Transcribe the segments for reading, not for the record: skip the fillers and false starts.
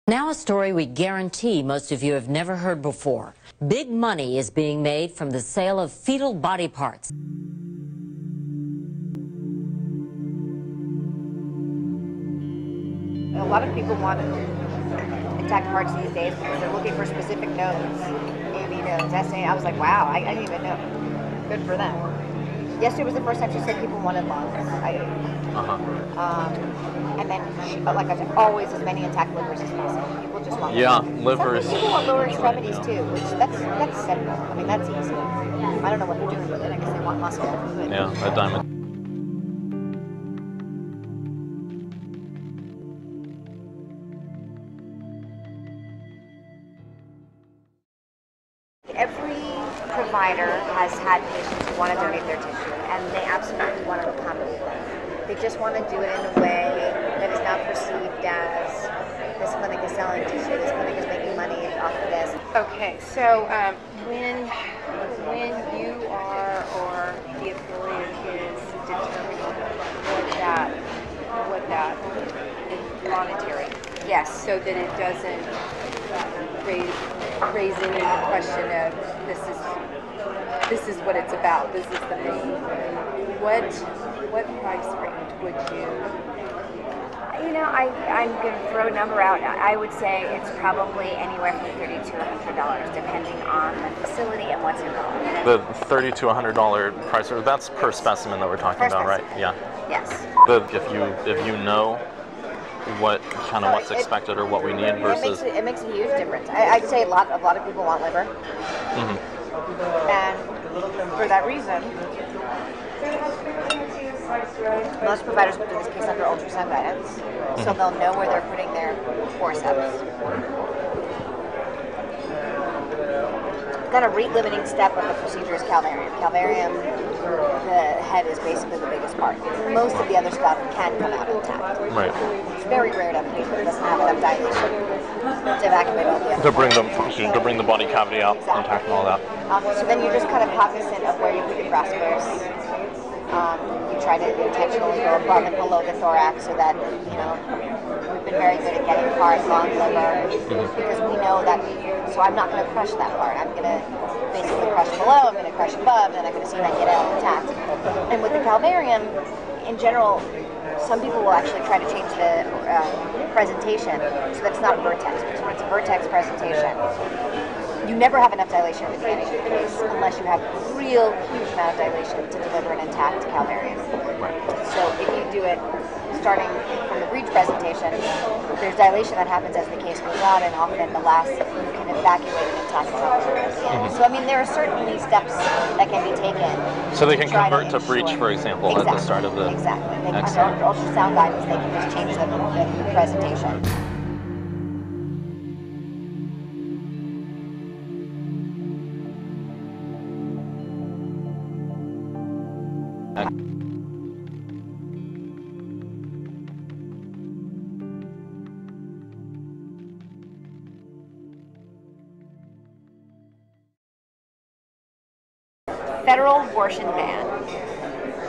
Now a story we guarantee most of you have never heard before. Big money is being made from the sale of fetal body parts. A lot of people want intact parts these days because they're looking for specific nodes. AV nodes, SA. I was like, wow, I didn't even know. Good for them. Yesterday was the first time she said people wanted lungs. And then, like I said, always as many intact livers as possible. People just want livers. Some people want lower extremities too, which that's simple. I mean, that's easy. I don't know what they're doing with it. I guess they want muscle. But Yeah, a diamond. Every provider has had patients who want to donate their tissue, and they absolutely want to accommodate them. They just want to do it in a way that is not perceived as this clinic is selling tissue, this clinic is making money off of this. Okay, so when you are or the affiliate is determining what that is monetary, Yes. so that it doesn't raise any question of this is what it's about. This is the main. What price range would you? You know, I'm going to throw a number out. I would say it's probably anywhere from $30 to $100, depending on the facility and what's involved. The $30 to $100 price, that's per specimen that we're talking about, right? Yeah. Yes. If you know what's expected or what we need versus. It makes a huge difference. I'd say a lot of people want liver, and for that reason, most providers will do this case under ultrasound guidance, so they'll know where they're putting their forceps. Then a rate-limiting step of the procedure is calvarium. Calvarium, the head is basically the biggest part. Most of the other stuff can come out intact. Right. It's very rare to have a patient that doesn't have enough dilation to evacuate all the other To bring the body cavity out intact and all that. So then you're just kind of cognizant of where you put your brassicas. You try to intentionally go above and below the thorax so that, we've been very good at getting parts on liver because we know that, so I'm not going to crush that part. I'm going to basically crush below, I'm going to crush above, and I'm going to see if I can get it intact. And with the calvarium, in general, some people will actually try to change the presentation so that it's not a vertex, because when it's a vertex presentation, you never have enough dilation at the beginning of the case unless you have a real huge amount of dilation to deliver an intact calvarium. So if you do it starting from the breech presentation, there's dilation that happens as the case goes on, and often the last you can evacuate an intact calvarium at the end. So I mean, there are certainly steps that can be taken. So they can convert to breech, for example, at the start of the. Exactly. Under ultrasound guidance, they can just change the presentation. Federal abortion ban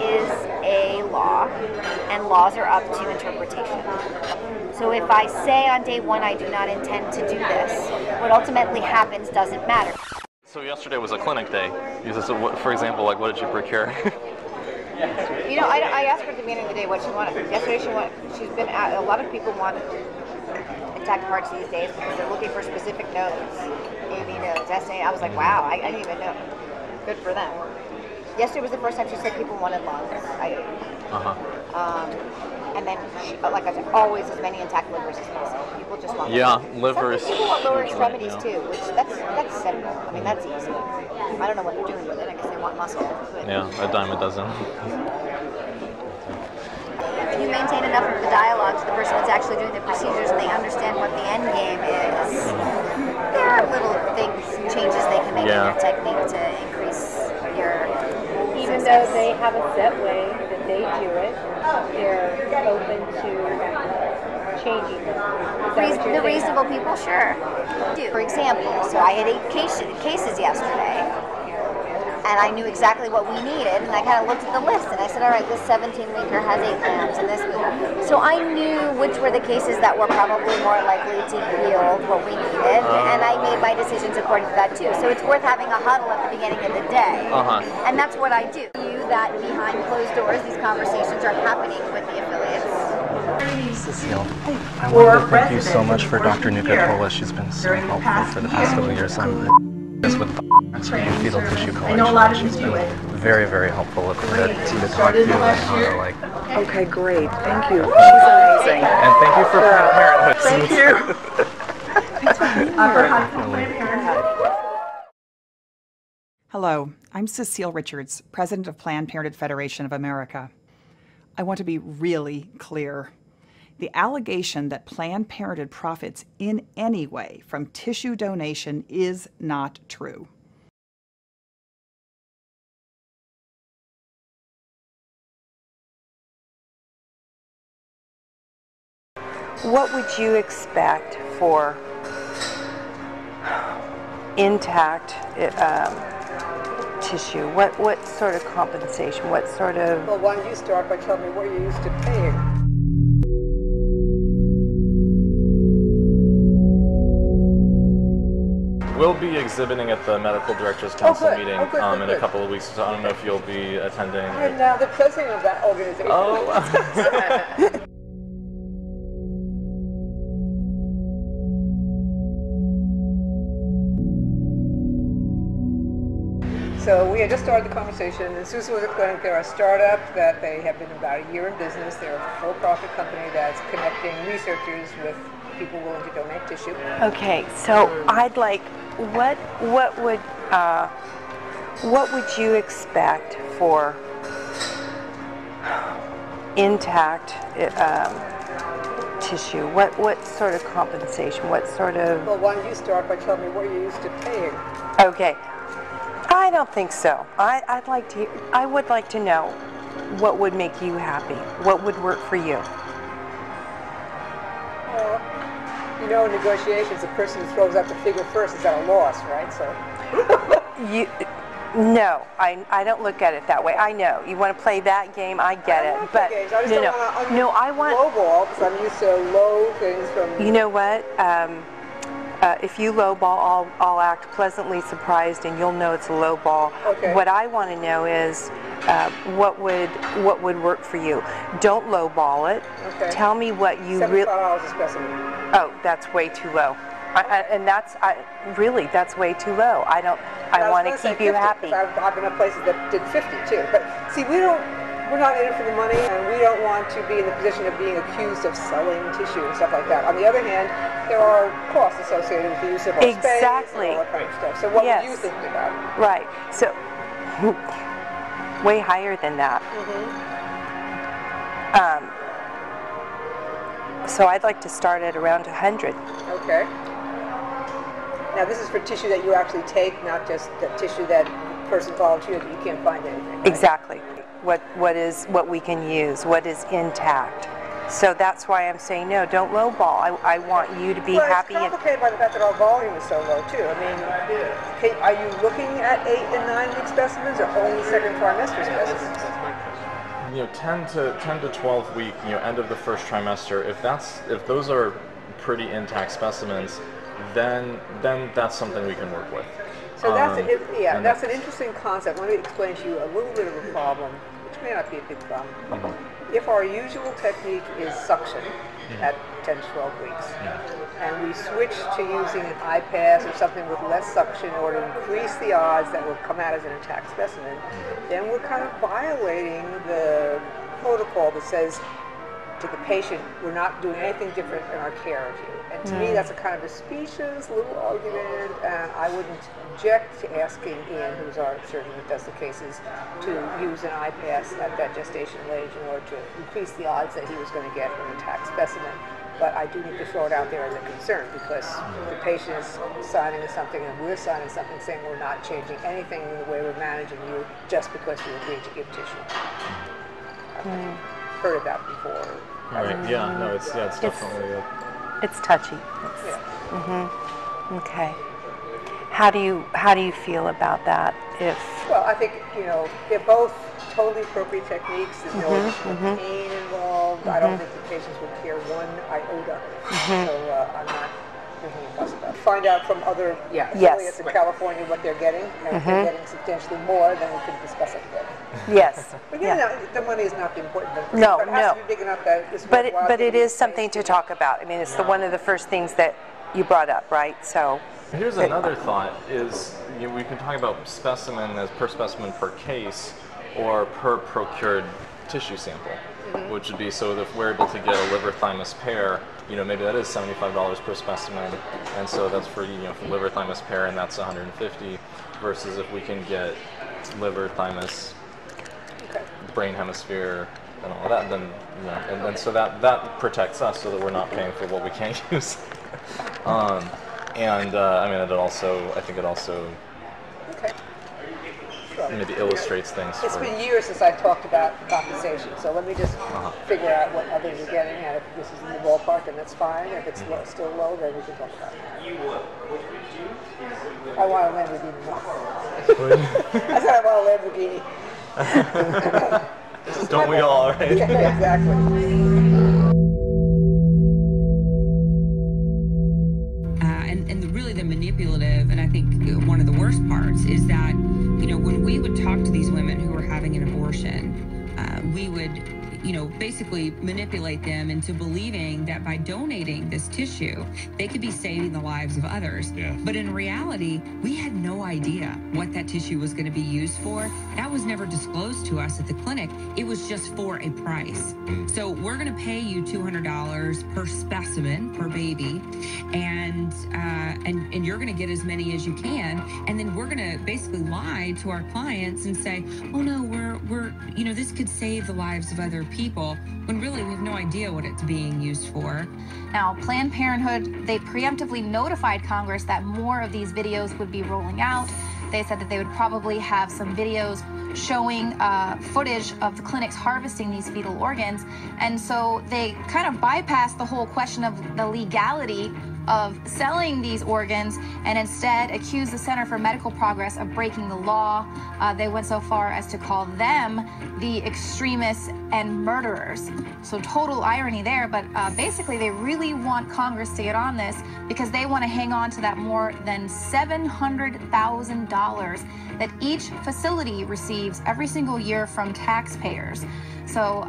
is a law, and laws are up to interpretation. So if I say on day one I do not intend to do this, what ultimately happens doesn't matter. So yesterday was a clinic day. For example, like what did you procure? I asked her at the beginning of the day what she wanted. Yesterday a lot of people want intact parts these days because they're looking for specific nodes, AV nodes, SA. I was like, wow, I didn't even know. Good for them. Yesterday was the first time she said people wanted lungs. And then, like I said, always as many intact livers as possible. People just want livers. Some people want lower extremities too, which that's simple. I mean, that's easy. I don't know what they're doing with it. I guess they want muscle. But Yeah, a dime a dozen. if you maintain enough of the dialogue to the person that's actually doing the procedures and they understand what the end game is, there are little changes they can make in your technique to increase your Even though they have a set way that they do it, they're open to changing it. The reasonable people, sure. For example, so I had 8 cases yesterday, and I knew exactly what we needed, and I kind of looked at the list, and I said, all right, this 17-weeker has 8 lambs, and this. So I knew which were the cases that were probably more likely to heal what we needed, and I made my decisions according to that too. So it's worth having a huddle at the beginning of the day, and that's what I do. That behind closed doors, these conversations are happening with the affiliates. Cecile, I want to thank you so much for Dr. Nuka-Cola. She's been so helpful for the past couple of years. I'm just with fetal tissue collection. She's been very, very helpful with to talk to and how to like. Okay, great. Thank you. She's amazing. And thank you for Planned Parenthood. Thank you. Hello, I'm Cecile Richards, President of Planned Parenthood Federation of America. I want to be really clear. The allegation that Planned Parenthood profits in any way from tissue donation is not true. What would you expect for intact tissue? What sort of compensation? What sort of... Well, why don't you start by telling me what you're used to paying? We'll be exhibiting at the Medical Directors Council meeting in a couple of weeks, so I don't know if you'll be attending. I'm now the president of that organization. Oh. So we had just started the conversation, and Susan was explaining they're a startup, that they have been about a year in business. They're a for-profit company that's connecting researchers with people willing to donate tissue. Okay, so I'd like, what would you expect for intact tissue? What sort of compensation? What sort of... Well, why don't you start by telling me what you're used to paying? Okay. I don't think so. I would like to know what would make you happy. What would work for you? Well, you know, in negotiations, the person who throws out the figure first is at a loss, right? So. No, I don't look at it that way. I know you want to play that game. I get it, but I want low ball because I'm used to low things from. You know what? If you low ball, I'll act pleasantly surprised, and you'll know it's a low ball. Okay. What I want to know is what would work for you. Don't low ball it. Okay. Tell me what you really. $75 a specimen. Oh, that's way too low. And that's really way too low. I want to keep you 50, happy. I've been at places that did 50 too. But see, we're not in it for the money, and we don't want to be in the position of being accused of selling tissue and stuff like that. On the other hand, there are costs associated with the use of our space and all that kind of stuff. So what would you think about? Right. So way higher than that. So I'd like to start at around 100. Okay. Now this is for tissue that you actually take, not just the tissue that person volunteered that you can't find anything. Right? Exactly. What we can use, what is intact. So that's why I'm saying no, don't lowball. I want you to be happy. It's complicated by the fact that our volume is so low too. I mean, are you looking at 8 and 9 week specimens or only second trimester specimens? 10 to 12 week, end of the first trimester. If those are pretty intact specimens, then that's something we can work with. So that's an interesting concept. Let me explain to you a little bit of a problem, which may not be a big problem. If our usual technique is suction at 10 to 12 weeks, and we switch to using an iPass or something with less suction in order to increase the odds that will come out as an intact specimen, then we're kind of violating the protocol that says to the patient, we're not doing anything different in our care of you. And to me, that's a kind of a specious little argument, and I wouldn't object to asking Ian, who's our surgeon that does the cases, to use an iPass at that gestational age in order to increase the odds that he was going to get an intact specimen. But I do need to throw it out there as a concern, because the patient is signing something and we're signing something saying we're not changing anything in the way we're managing you just because you agreed to give tissue. I've heard of that before. Right. Yeah. No. It's definitely. It's touchy. Okay. How do you feel about that? Well, I think they're both totally appropriate techniques. There's no additional pain involved. I don't think the patients would care one iota. So I'm not anything to fuss about. Find out from other affiliates in California what they're getting, and if they're getting substantially more, then we can discuss it further. Yes. But no, the money is not the important thing. No, but it has to be big enough that it's but it is something to talk about. I mean, it's one of the first things that you brought up, right? So here's another thought: is we can talk about specimen as per specimen per case, or per procured tissue sample, which would be, so if we're able to get a liver thymus pair, maybe that is $75 per specimen, and so that's for for liver thymus pair, and that's $150, versus if we can get liver thymus, brain hemisphere, and all that, then and so that protects us, so that we're not paying for what we can't use. I mean, I think it also maybe illustrates things. It's been years since I talked about compensation, so let me just figure out what others are getting, and if this is in the ballpark, then that's fine. If it's still low, then we can talk about it. I want a Lamborghini. I said I want a Lamborghini. Don't we all, right? Yeah, exactly. And really the manipulative, and I think one of the worst parts is that, when we would talk to these women who were having an abortion, we would, basically manipulate them into believing that by donating this tissue, they could be saving the lives of others. Yeah. But in reality, we had no idea what that tissue was going to be used for. That was never disclosed to us at the clinic. It was just for a price. So we're going to pay you $200 per specimen, per baby, and you're going to get as many as you can. And then we're going to basically lie to our clients and say, oh no, we're this could save the lives of other people, when really we have no idea what it's being used for. Now, Planned Parenthood, they preemptively notified Congress that more of these videos would be rolling out. They said that they would probably have some videos showing footage of the clinics harvesting these fetal organs. And so they kind of bypassed the whole question of the legality of selling these organs and instead accused the Center for Medical Progress of breaking the law. They went so far as to call them the extremists and murderers. So total irony there, but basically they really want Congress to get on this because they want to hang on to that more than $700,000 that each facility receives every single year from taxpayers. So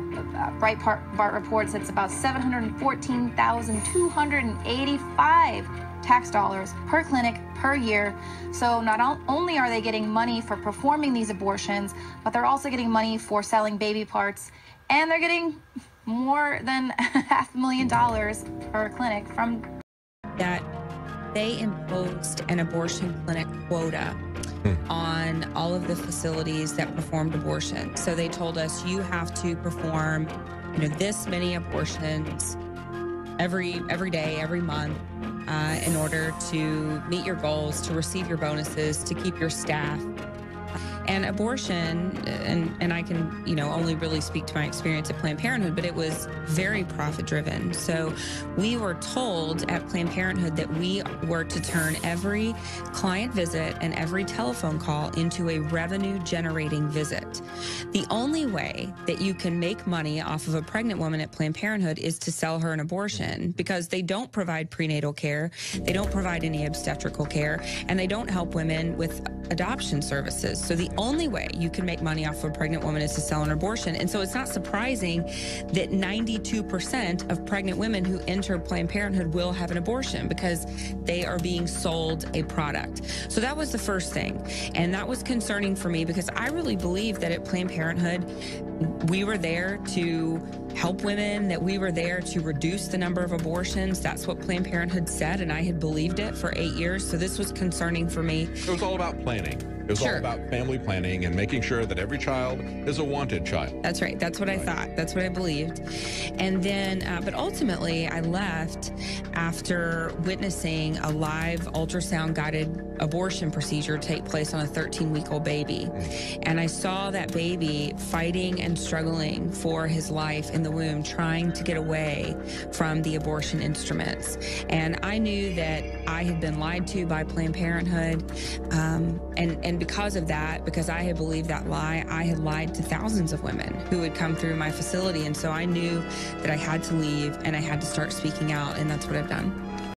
Breitbart reports it's about $714,285 tax dollars per clinic per year. So not only are they getting money for performing these abortions, but they're also getting money for selling baby parts, and they're getting more than $500,000 per clinic from that. They imposed an abortion clinic quota on all of the facilities that performed abortion. So they told us you have to perform, this many abortions every day, every month, in order to meet your goals, to receive your bonuses, to keep your staff. And abortion, and I can, only really speak to my experience at Planned Parenthood, but it was very profit-driven. So we were told at Planned Parenthood that we were to turn every client visit and every telephone call into a revenue-generating visit. The only way that you can make money off of a pregnant woman at Planned Parenthood is to sell her an abortion, because they don't provide prenatal care, they don't provide any obstetrical care, and they don't help women with adoption services. So the only way you can make money off of a pregnant woman is to sell an abortion. And so it's not surprising that 92% of pregnant women who enter Planned Parenthood will have an abortion, because they are being sold a product. So that was the first thing. And that was concerning for me, because I really believe that at Planned Parenthood, we were there to help women, that we were there to reduce the number of abortions. That's what Planned Parenthood said, and I had believed it for 8 years. So this was concerning for me. It was all about planning. It was all about family planning and making sure that every child is a wanted child. That's right. That's what I thought. That's what I believed. And then, but ultimately, I left after witnessing a live ultrasound-guided abortion procedure take place on a 13-week-old baby. And I saw that baby fighting and struggling for his life in the womb, trying to get away from the abortion instruments. And I knew that I had been lied to by Planned Parenthood. And because of that, because I had believed that lie, I had lied to thousands of women who would come through my facility. And so I knew that I had to leave and I had to start speaking out, and that's what I've done.